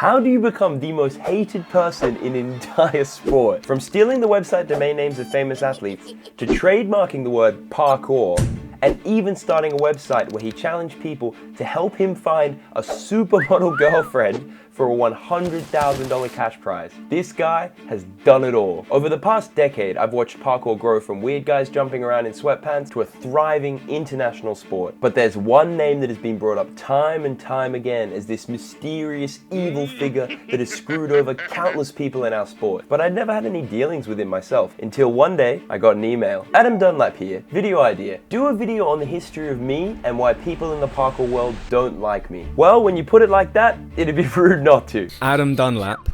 How do you become the most hated person in entire sport? From stealing the website domain names of famous athletes, to trademarking the word parkour, and even starting a website where he challenged people to help him find a supermodel girlfriend for a $100,000 cash prize. This guy has done it all. Over the past decade, I've watched parkour grow from weird guys jumping around in sweatpants to a thriving international sport. But there's one name that has been brought up time and time again as this mysterious evil figure that has screwed over countless people in our sport. But I'd never had any dealings with him myself until one day I got an email. Adam Dunlap here, video idea. Do a video on the history of me and why people in the parkour world don't like me. Well, when you put it like that, it'd be rude not to. Adam Dunlap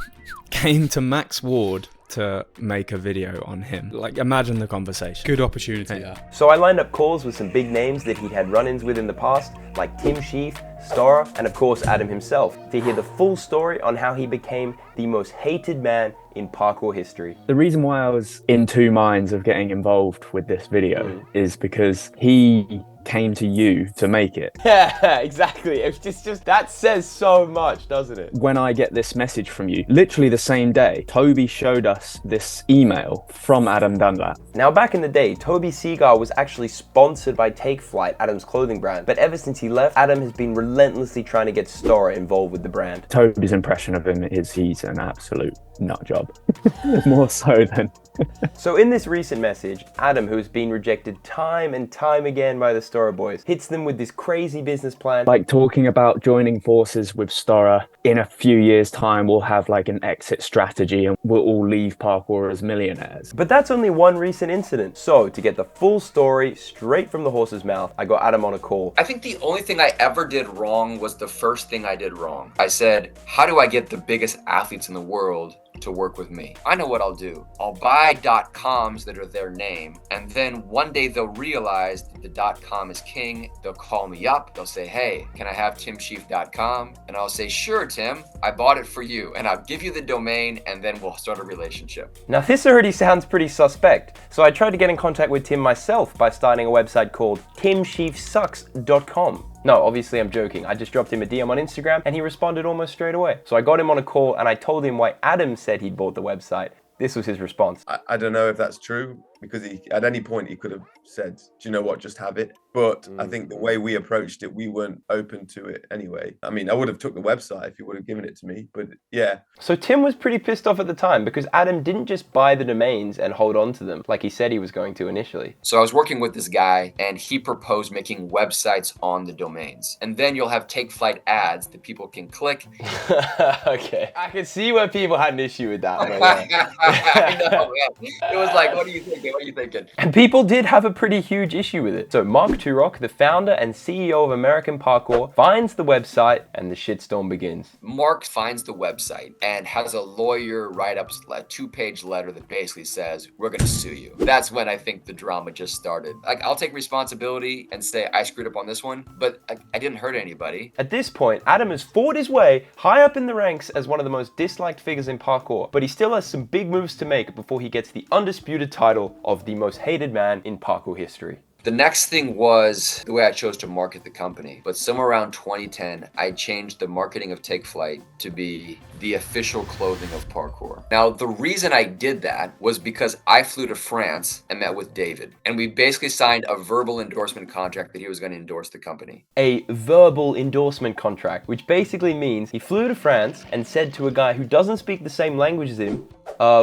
came to Max Ward to make a video on him. Like, imagine the conversation. Good opportunity, yeah. So I lined up calls with some big names that he'd had run-ins with in the past, like Tim Shieff, Storror, and of course Adam himself, to hear the full story on how he became the most hated man in parkour history. The reason why I was in two minds of getting involved with this video is because he came to you to make it. Yeah, exactly. It's just that says so much, doesn't it? When I get this message from you, literally the same day, Toby showed us this email from Adam Dunlap. Now, back in the day, Toby Seagar was actually sponsored by Take Flight, Adam's clothing brand. But ever since he left, Adam has been relentlessly trying to get Storror involved with the brand. Toby's impression of him is he's an absolute nut job. More so than... So in this recent message, Adam, who has been rejected time and time again by the Storror boys, hits them with this crazy business plan. Like talking about joining forces with Storror. In a few years' time, we'll have like an exit strategy and we'll all leave parkour as millionaires. But that's only one recent incident. So to get the full story straight from the horse's mouth, I got Adam on a call. I think the only thing I ever did wrong was the first thing I did wrong. I said, how do I get the biggest athletes in the world to work with me? I know what I'll do. I'll buy .coms that are their name, and then one day they'll realize that the .com is king. They'll call me up. They'll say, hey, can I have timshieff.com? And I'll say, sure, Tim, I bought it for you, and I'll give you the domain, and then we'll start a relationship. Now this already sounds pretty suspect, so I tried to get in contact with Tim myself by starting a website called timshieffsucks.com. No, obviously I'm joking. I just dropped him a DM on Instagram and he responded almost straight away. So I got him on a call and I told him why Adam said he'd bought the website. This was his response. I don't know if that's true, because at any point he could have said, do you know what, just have it. But I think the way we approached it, we weren't open to it anyway. I mean, I would have took the website if he would have given it to me, but yeah. So Tim was pretty pissed off at the time because Adam didn't just buy the domains and hold on to them like he said he was going to initially. So I was working with this guy and he proposed making websites on the domains. And then you'll have Take Flight ads that people can click. Okay. I can see where people had an issue with that. I know, man. It was like, what are you thinking? What are you thinking? And people did have a pretty huge issue with it. So Mark Turok, the founder and CEO of American Parkour, finds the website and the shitstorm begins. Mark finds the website and has a lawyer write up a 2-page letter that basically says, we're going to sue you. That's when I think the drama just started. Like, I'll take responsibility and say I screwed up on this one, but I didn't hurt anybody. At this point, Adam has fought his way high up in the ranks as one of the most disliked figures in parkour, but he still has some big moves to make before he gets the undisputed title of the most hated man in parkour history. The next thing was the way I chose to market the company. But somewhere around 2010, I changed the marketing of Take Flight to be the official clothing of parkour. Now, the reason I did that was because I flew to France and met with David. And we basically signed a verbal endorsement contract that he was going to endorse the company. A verbal endorsement contract, which basically means he flew to France and said to a guy who doesn't speak the same language as him,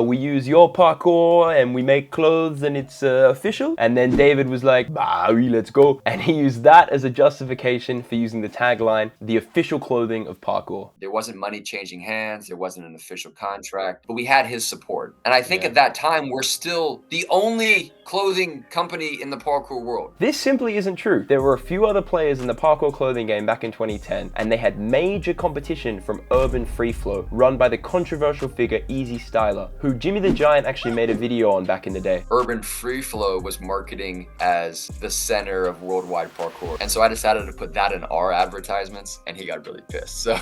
we use your parkour and we make clothes and it's official. And then David was like, bah, oui, let's go. And he used that as a justification for using the tagline, the official clothing of parkour. There wasn't money changing hands. There wasn't an official contract, but we had his support. And I think at that time, we're still the only clothing company in the parkour world. This simply isn't true. There were a few other players in the parkour clothing game back in 2010, and they had major competition from Urban Free Flow, run by the controversial figure Eazy Styler, who Jimmy the Giant actually made a video on back in the day. Urban Free Flow was marketing as the center of worldwide parkour. And so I decided to put that in our advertisements, and he got really pissed. So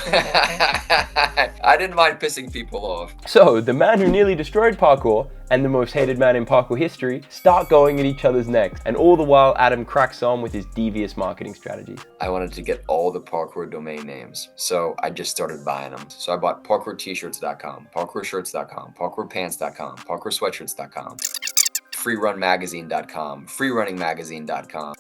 I I didn't mind pissing people off. So, the man who nearly destroyed parkour and the most hated man in parkour history start going at each other's necks, and all the while Adam cracks on with his devious marketing strategies. I wanted to get all the parkour domain names, so I just started buying them. So I bought parkourtshirts.com, parkourshirts.com, parkourpants.com, parkoursweatshirts.com, freerunmagazine.com, freerunningmagazine.com,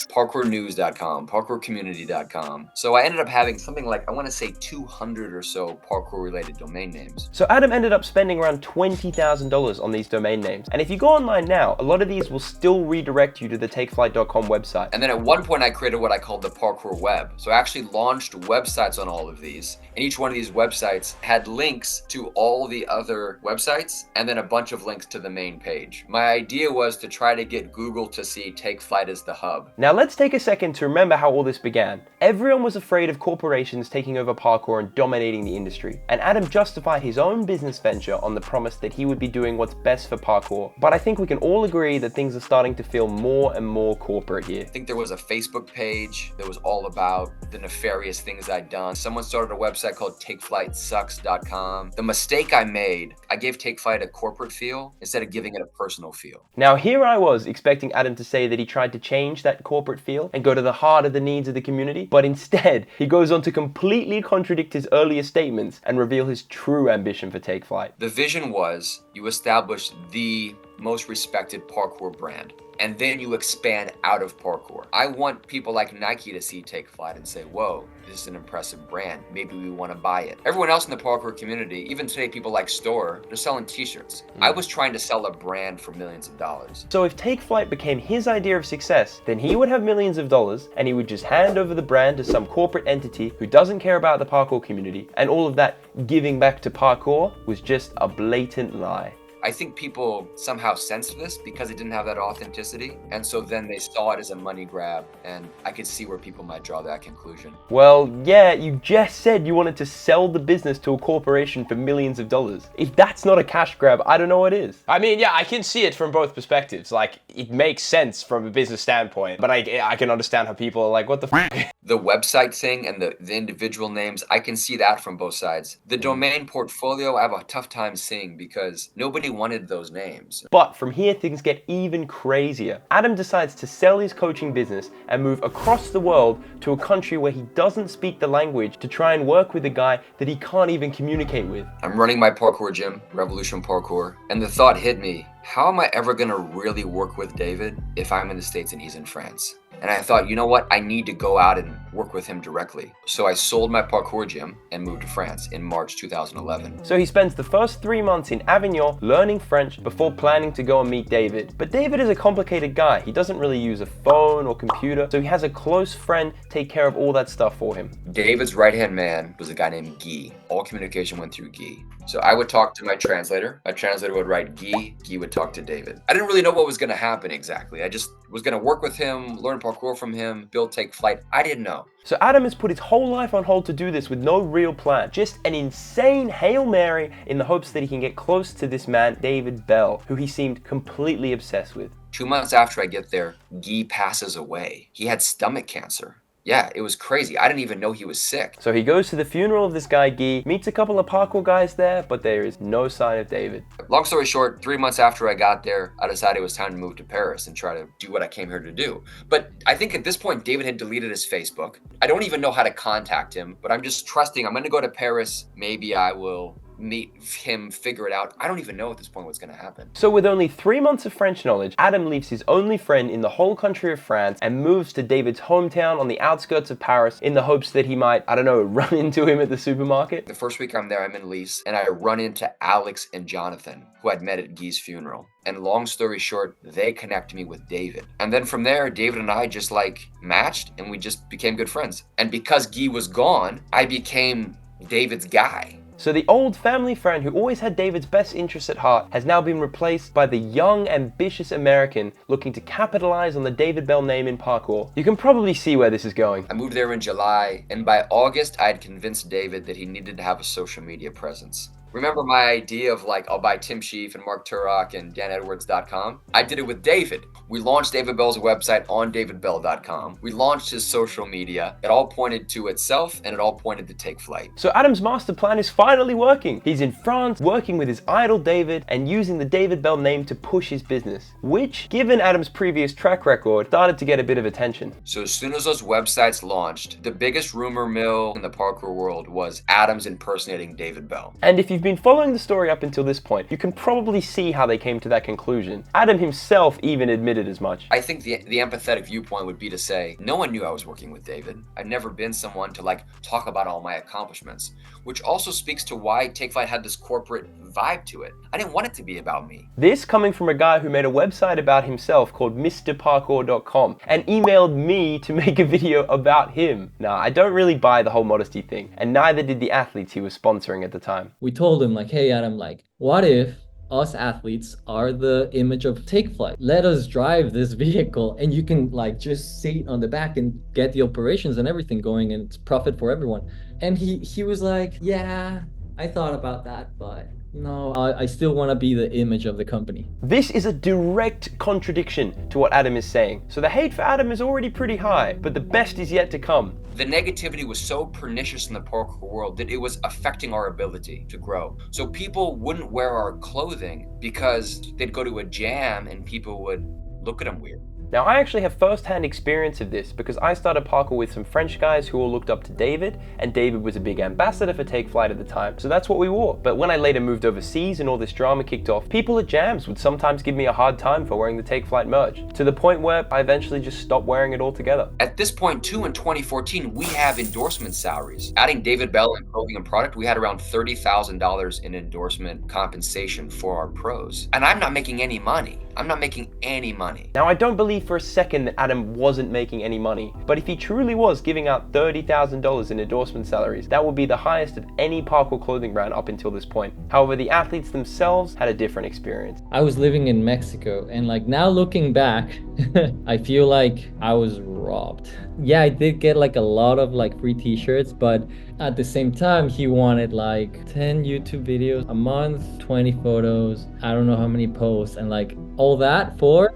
parkournews.com, parkourcommunity.com. So I ended up having something like, I want to say 200 or so parkour related domain names. So Adam ended up spending around $20,000 on these domain names. And if you go online now, a lot of these will still redirect you to the takeflight.com website. And then at one point I created what I called the parkour web. So I actually launched websites on all of these. And each one of these websites had links to all the other websites and then a bunch of links to the main page. My idea was to try to get Google to see Takeflight as the hub. Now let's take a second to remember how all this began. Everyone was afraid of corporations taking over parkour and dominating the industry. And Adam justified his own business venture on the promise that he would be doing what's best for parkour. But I think we can all agree that things are starting to feel more and more corporate here. I think there was a Facebook page that was all about the nefarious things I'd done. Someone started a website called takeflightsucks.com. The mistake I made, I gave Takeflight a corporate feel instead of giving it a personal feel. Now here I was expecting Adam to say that he tried to change that corporate feel and go to the heart of the needs of the community, but instead he goes on to completely contradict his earlier statements and reveal his true ambition for Takeflight. The vision was you establish the most respected parkour brand, and then you expand out of parkour. I want people like Nike to see Takeflight and say, whoa, this is an impressive brand. Maybe we want to buy it. Everyone else in the parkour community, even today, people like Storror, they're selling t-shirts. I was trying to sell a brand for millions of dollars. So if Takeflight became his idea of success, then he would have millions of dollars and he would just hand over the brand to some corporate entity who doesn't care about the parkour community, and all of that giving back to parkour was just a blatant lie. I think people somehow sensed this because it didn't have that authenticity, and so then they saw it as a money grab, and I could see where people might draw that conclusion. Well, yeah, you just said you wanted to sell the business to a corporation for millions of dollars. If that's not a cash grab, I don't know what is. I mean, yeah, I can see it from both perspectives. Like, it makes sense from a business standpoint, but I can understand how people are like, what the f***? The website thing and the individual names, I can see that from both sides. The domain portfolio, I have a tough time seeing because nobody wanted those names. But from here, things get even crazier. Adam decides to sell his coaching business and move across the world to a country where he doesn't speak the language to try and work with a guy that he can't even communicate with. I'm running my parkour gym, Revolution Parkour, and the thought hit me, how am I ever gonna really work with David if I'm in the States and he's in France? And I thought, you know what? I need to go out and work with him directly. So I sold my parkour gym and moved to France in March 2011. So he spends the first 3 months in Avignon learning French before planning to go and meet David. But David is a complicated guy. He doesn't really use a phone or computer, so he has a close friend take care of all that stuff for him. David's right-hand man was a guy named Kie. All communication went through Kie. So I would talk to my translator would write Kie would talk to David. I didn't really know what was gonna happen exactly. I just was gonna work with him, learn parkour from him, build Takeflight. I didn't know. So Adam has put his whole life on hold to do this with no real plan. Just an insane Hail Mary in the hopes that he can get close to this man, David Belle, who he seemed completely obsessed with. 2 months after I get there, Kie passes away. He had stomach cancer. Yeah, it was crazy. I didn't even know he was sick. So he goes to the funeral of this guy, Kie, meets a couple of parkour guys there, but there is no sign of David. Long story short, 3 months after I got there, I decided it was time to move to Paris and try to do what I came here to do. But I think at this point, David had deleted his Facebook. I don't even know how to contact him, but I'm just trusting I'm gonna go to Paris. Maybe I will meet him, figure it out. I don't even know at this point what's gonna happen. So with only 3 months of French knowledge, Adam leaves his only friend in the whole country of France and moves to David's hometown on the outskirts of Paris in the hopes that he might, I don't know, run into him at the supermarket. The first week I'm there, I'm in Nice, and I run into Alex and Jonathan, who I'd met at Guy's funeral. And long story short, they connect me with David. And then from there, David and I just like matched and we just became good friends. And because Guy was gone, I became David's guy. So the old family friend who always had David's best interests at heart has now been replaced by the young, ambitious American looking to capitalize on the David Belle name in parkour. You can probably see where this is going. I moved there in July, and by August, I had convinced David that he needed to have a social media presence. Remember my idea of like, I'll buy Tim Shieff and Mark Turok and DanEdwards.com? I did it with David. We launched David Bell's website on davidbell.com. We launched his social media. It all pointed to itself and it all pointed to Take Flight. So Adam's master plan is finally working. He's in France working with his idol David and using the David Bell name to push his business, which, given Adam's previous track record, started to get a bit of attention. So as soon as those websites launched, the biggest rumor mill in the parkour world was Adam's impersonating David Bell. And if you've been following the story up until this point, you can probably see how they came to that conclusion. Adam himself even admitted as much. I think the empathetic viewpoint would be to say, no one knew I was working with David. I've never been someone to like talk about all my accomplishments, which also speaks to why Take Flight had this corporate vibe to it. I didn't want it to be about me. This coming from a guy who made a website about himself called MrParkour.com and emailed me to make a video about him. Nah, I don't really buy the whole modesty thing, and neither did the athletes he was sponsoring at the time. We told him like, hey Adam, like, what if us athletes are the image of Take Flight? Let us drive this vehicle and you can like just sit on the back and get the operations and everything going and it's profit for everyone. And he was like, yeah, I thought about that, but no, I still want to be the image of the company. This is a direct contradiction to what Adam is saying. So the hate for Adam is already pretty high, but the best is yet to come. The negativity was so pernicious in the parkour world that it was affecting our ability to grow. So people wouldn't wear our clothing because they'd go to a jam and people would look at them weird. Now, I actually have first-hand experience of this because I started parkour with some French guys who all looked up to David, and David was a big ambassador for Take Flight at the time, so that's what we wore. But when I later moved overseas and all this drama kicked off, people at jams would sometimes give me a hard time for wearing the Take Flight merch, to the point where I eventually just stopped wearing it altogether. At this point, too, in 2014, we have endorsement salaries. Adding David Bell in clothing and product, we had around $30,000 in endorsement compensation for our pros. And I'm not making any money. I'm not making any money. Now, I don't believe for a second that Adam wasn't making any money, but if he truly was giving out $30,000 in endorsement salaries, that would be the highest of any parkour clothing brand up until this point. However, the athletes themselves had a different experience. I was living in Mexico and like now looking back, I feel like I was robbed. Yeah, I did get like a lot of like free t-shirts, but at the same time, he wanted like 10 YouTube videos a month, 20 photos, I don't know how many posts, and like all that for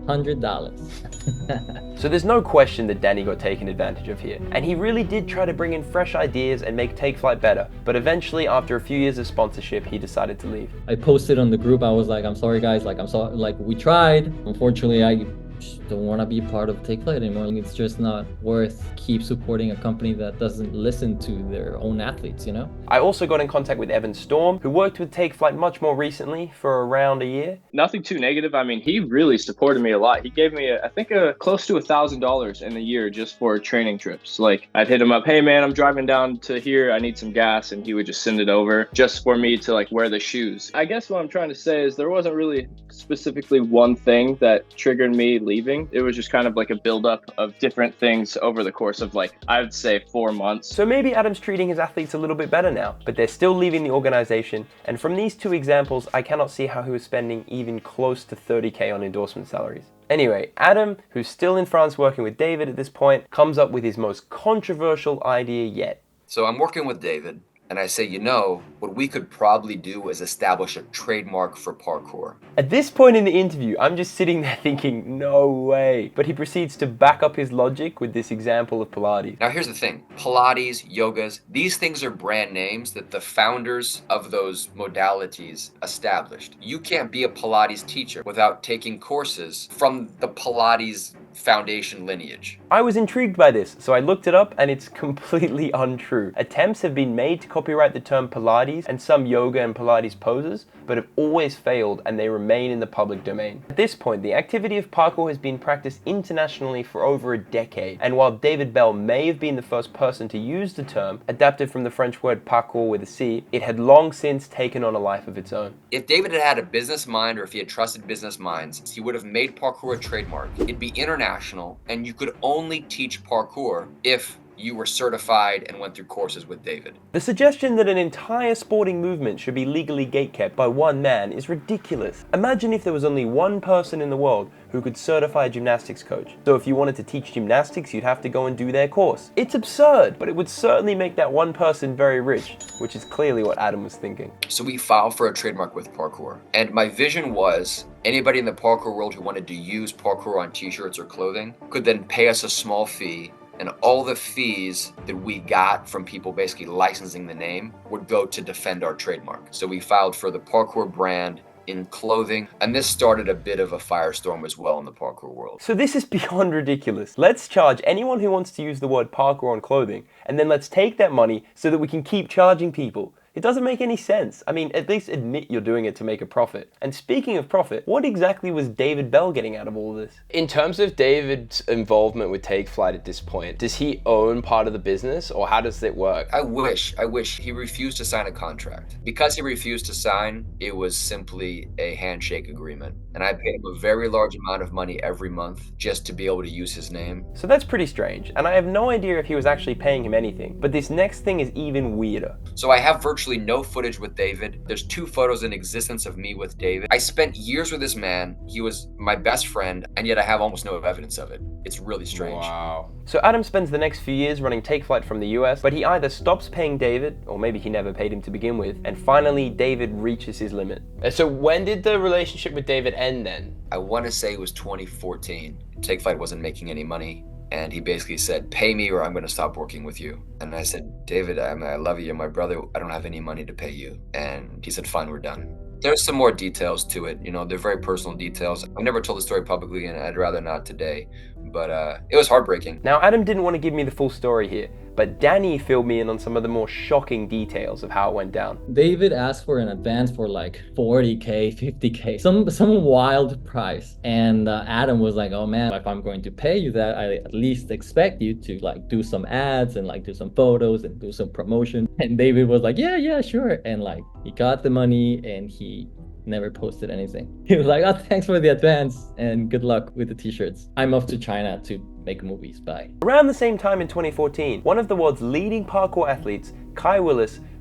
$100. So there's no question that Danee got taken advantage of here, and he really did try to bring in fresh ideas and make Take Flight better, but eventually after a few years of sponsorship, he decided to leave. I posted on the group, I was like, I'm sorry guys, like I'm sorry, like we tried. Unfortunately, I just don't want to be part of Take Flight anymore. It's just not worth keep supporting a company that doesn't listen to their own athletes, you know? I also got in contact with Evan Storm, who worked with Take Flight much more recently for around a year. Nothing too negative. I mean, he really supported me a lot. He gave me, I think, close to $1,000 in a year just for training trips. Like, I'd hit him up, hey man, I'm driving down to here, I need some gas, and he would just send it over just for me to like wear the shoes. I guess what I'm trying to say is there wasn't really specifically one thing that triggered me leaving. It was just kind of like a buildup of different things over the course of like, I would say 4 months. So maybe Adam's treating his athletes a little bit better now, but they're still leaving the organization. And from these two examples, I cannot see how he was spending even close to 30K on endorsement salaries. Anyway, Adam, who's still in France working with David at this point, comes up with his most controversial idea yet. So I'm working with David. And I say, you know, what we could probably do is establish a trademark for parkour. At this point in the interview, I'm just sitting there thinking, no way. But he proceeds to back up his logic with this example of Pilates. Now here's the thing, Pilates, yogas, these things are brand names that the founders of those modalities established. You can't be a Pilates teacher without taking courses from the Pilates foundation lineage. I was intrigued by this, so I looked it up and it's completely untrue. Attempts have been made to copyright the term Pilates and some yoga and Pilates poses, but have always failed and they remain in the public domain. At this point, the activity of parkour has been practiced internationally for over a decade, and while David Bell may have been the first person to use the term, adapted from the French word parcours with a C, it had long since taken on a life of its own. If David had had a business mind, or if he had trusted business minds, he would have made parkour a trademark. It'd be international, and you could only teach parkour if you were certified and went through courses with David. The suggestion that an entire sporting movement should be legally gatekept by one man is ridiculous. Imagine if there was only one person in the world who could certify a gymnastics coach. So if you wanted to teach gymnastics, you'd have to go and do their course. It's absurd, but it would certainly make that one person very rich, which is clearly what Adam was thinking. So we filed for a trademark with Parkour. And my vision was anybody in the parkour world who wanted to use Parkour on t-shirts or clothing could then pay us a small fee, and all the fees that we got from people basically licensing the name would go to defend our trademark. So we filed for the Parkour brand in clothing, and this started a bit of a firestorm as well in the parkour world. So this is beyond ridiculous. Let's charge anyone who wants to use the word parkour on clothing, and then let's take that money so that we can keep charging people. It doesn't make any sense. I mean, at least admit you're doing it to make a profit. And speaking of profit, what exactly was David Belle getting out of all of this? In terms of David's involvement with Take Flight at this point, does he own part of the business, or how does it work? I wish he refused to sign a contract. Because he refused to sign, it was simply a handshake agreement. And I paid him a very large amount of money every month just to be able to use his name. So that's pretty strange, and I have no idea if he was actually paying him anything, but this next thing is even weirder. So I have virtually no footage with David. There's 2 photos in existence of me with David. I spent years with this man. He was my best friend, and yet I have almost no evidence of it. It's really strange. Wow. So Adam spends the next few years running Take Flight from the US, but he either stops paying David, or maybe he never paid him to begin with, and finally David reaches his limit. So when did the relationship with David end then? I want to say it was 2014. Take Flight wasn't making any money, and he basically said, pay me or I'm going to stop working with you. And I said, David, I love you, you're my brother, I don't have any money to pay you. And he said, fine, we're done. There's some more details to it, you know, they're very personal details. I've never told the story publicly, and I'd rather not today, but it was heartbreaking. Now Adam didn't want to give me the full story here, but Danee filled me in on some of the more shocking details of how it went down. David asked for an advance for like 40K, 50K, some wild price. And Adam was like, oh man, if I'm going to pay you that, I at least expect you to like do some ads and like do some photos and do some promotion. And David was like, yeah, sure. And like he got the money and he never posted anything. He was like, oh, thanks for the advance and good luck with the t-shirts. I'm off to China to make movies, bye. Around the same time in 2014, one of the world's leading parkour athletes, Kie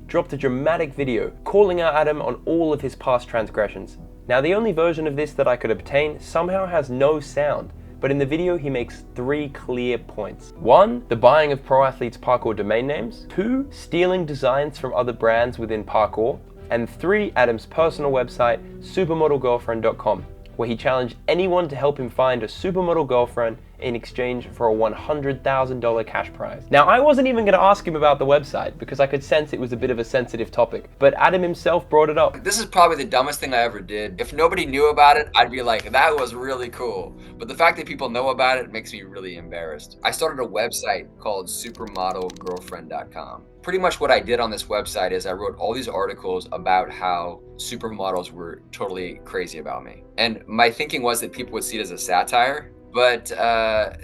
dropped a dramatic video calling out Adam on all of his past transgressions. Now the only version of this that I could obtain somehow has no sound, but in the video he makes 3 clear points. 1, the buying of pro athletes' parkour domain names. 2, stealing designs from other brands within parkour. And 3, Adam's personal website, supermodelgirlfriend.com, where he challenged anyone to help him find a supermodel girlfriend in exchange for a $100,000 cash prize. Now, I wasn't even going to ask him about the website because I could sense it was a bit of a sensitive topic, but Adam himself brought it up. This is probably the dumbest thing I ever did. If nobody knew about it, I'd be like, that was really cool. But the fact that people know about it makes me really embarrassed. I started a website called supermodelgirlfriend.com. Pretty much what I did on this website is I wrote all these articles about how supermodels were totally crazy about me. And my thinking was that people would see it as a satire, but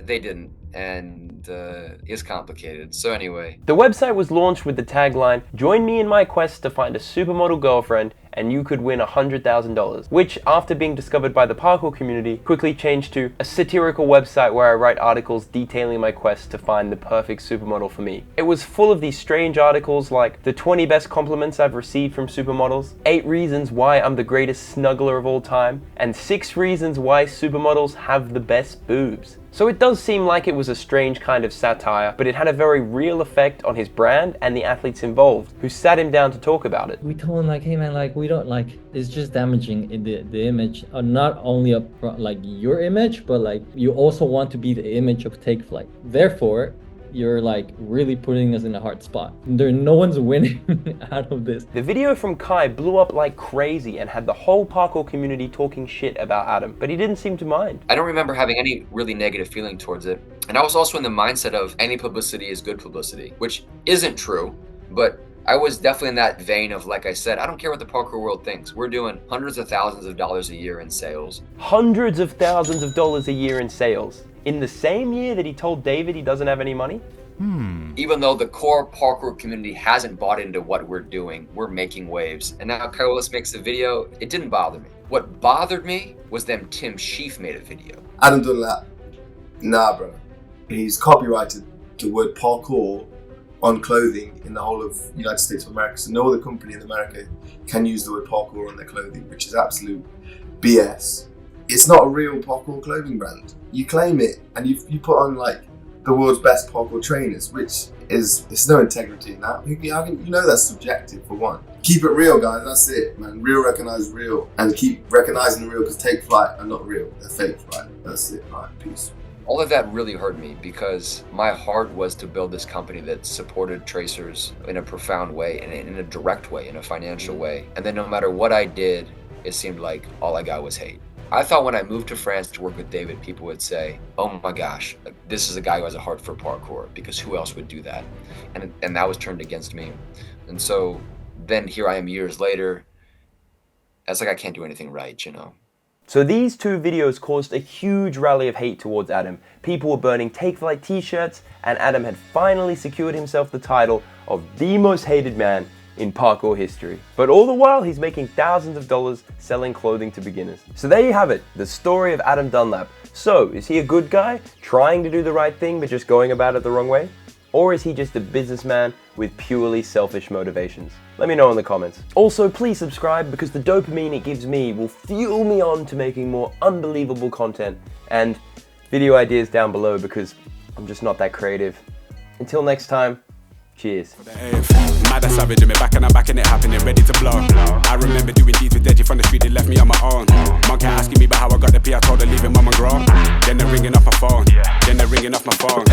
they didn't, and it's complicated. So anyway. The website was launched with the tagline, "Join me in my quest to find a supermodel girlfriend and you could win $100,000, which, after being discovered by the parkour community, quickly changed to a satirical website where I write articles detailing my quest to find the perfect supermodel for me. It was full of these strange articles like the 20 best compliments I've received from supermodels, 8 reasons why I'm the greatest snuggler of all time, and 6 reasons why supermodels have the best boobs. So it does seem like it was a strange kind of satire, but it had a very real effect on his brand and the athletes involved, who sat him down to talk about it. We told him like, hey man, like we don't like, it's just damaging in the image, not only of like your image, but like you also want to be the image of Take Flight. Therefore, you're like really putting us in a hard spot. No one's winning out of this. The video from Kie blew up like crazy and had the whole parkour community talking shit about Adam, but he didn't seem to mind. I don't remember having any really negative feeling towards it. And I was also in the mindset of any publicity is good publicity, which isn't true, but I was definitely in that vein of, like I said, I don't care what the parkour world thinks. We're doing hundreds of thousands of dollars a year in sales. Hundreds of thousands of dollars a year in sales. In the same year that he told David he doesn't have any money? Even though the core parkour community hasn't bought into what we're doing, we're making waves. And now Kie makes the video, it didn't bother me. What bothered me was them Shieff made a video. Adam Dunlap, nah bro, he's copyrighted the word parkour on clothing in the whole of the United States of America. So no other company in America can use the word parkour on their clothing, which is absolute BS. It's not a real parkour clothing brand. You claim it and you put on like the world's best parkour trainers, which is, there's no integrity in that. You know that's subjective for one. Keep it real, guys, that's it, man. Real recognize real, and keep recognizing the real, because Take Flight are not real, they're fake, right? That's it, all right, peace. All of that really hurt me because my heart was to build this company that supported tracers in a profound way, and in a direct way, in a financial way. And then no matter what I did, it seemed like all I got was hate. I thought when I moved to France to work with David, people would say, oh my gosh, this is a guy who has a heart for parkour, because who else would do that? And that was turned against me. And so then here I am years later. It's like I can't do anything right, you know? So these two videos caused a huge rally of hate towards Adam. People were burning Take Flight t-shirts, and Adam had finally secured himself the title of the most hated man in parkour history. But all the while, he's making thousands of dollars selling clothing to beginners. So there you have it, the story of Adam Dunlap. So, is he a good guy, trying to do the right thing but just going about it the wrong way? Or is he just a businessman with purely selfish motivations? Let me know in the comments. Also, please subscribe, because the dopamine it gives me will fuel me on to making more unbelievable content, and video ideas down below, because I'm just not that creative. Until next time, cheers. Mad as savage in me back and I'm back in it happening, ready to blow. I remember doing deeds with Deji from the street, they left me on my own. Mom kept asking me about how I got the P, I told her leave him mama grow. Then they're ringing off my phone, then they're ringing off my phone.